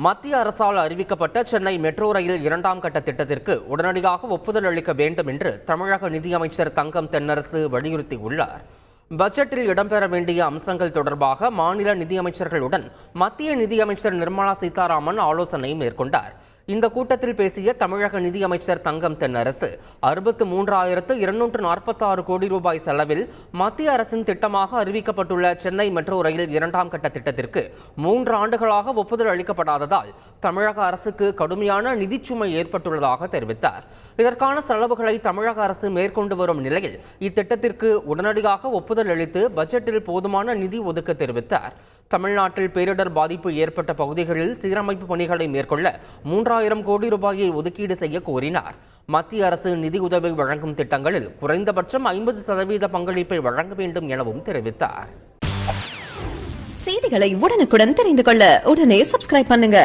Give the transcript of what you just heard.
மத்திய அரசால் அறிவிக்கப்பட்ட சென்னை மெட்ரோ ரயில் 2ஆம் கட்ட திட்டத்திற்கு உடனடியாக ஒப்புதல் அளிக்க வேண்டும் என்று தமிழக நிதியமைச்சர் தங்கம் தென்னரசு வலியுறுத்தியுள்ளார். பட்ஜெட்டில் இடம்பெற வேண்டிய அம்சங்கள் தொடர்பாக மாநில நிதியமைச்சர்களுடன் மத்திய நிதியமைச்சர் நிர்மலா சீதாராமன் ஆலோசனை மேற்கொண்டார். இந்த கூட்டத்தில் பேசிய தமிழக நிதியமைச்சர் தங்கம் தென்னரசு 63,246 கோடி ரூபாய் செலவில் மத்திய அரசின் திட்டமாக அறிவிக்கப்பட்டுள்ள சென்னை மெட்ரோ ரயில் 2ஆம் கட்ட திட்டத்திற்கு 3 ஆண்டுகளாக ஒப்புதல் அளிக்கப்படாததால் தமிழக அரசுக்கு கடுமையான நிதிச்சுமை ஏற்பட்டுள்ளதாக தெரிவித்தார். இதற்கான செலவுகளை தமிழக அரசு மேற்கொண்டு வரும் நிலையில் இத்திட்டத்திற்கு உடனடியாக ஒப்புதல் அளித்து பட்ஜெட்டில் போதுமான நிதி ஒதுக்க தெரிவித்தார். தமிழ்நாட்டில் பேரிடர் பாதிப்பு ஏற்பட்ட பகுதிகளில் சீரமைப்பு பணிகளை மேற்கொள்ள 3,000 கோடி ரூபாயை ஒதுக்கீடு செய்ய கோரினார். மத்திய அரசு நிதியுதவி வழங்கும் திட்டங்களில் குறைந்தபட்சம் 50% பங்களிப்பை வழங்க வேண்டும் எனவும் தெரிவித்தார். செய்திகளை உடனுக்குடன் தெரிந்து கொள்ள உடனே சப்ஸ்கிரைப் பண்ணுங்க.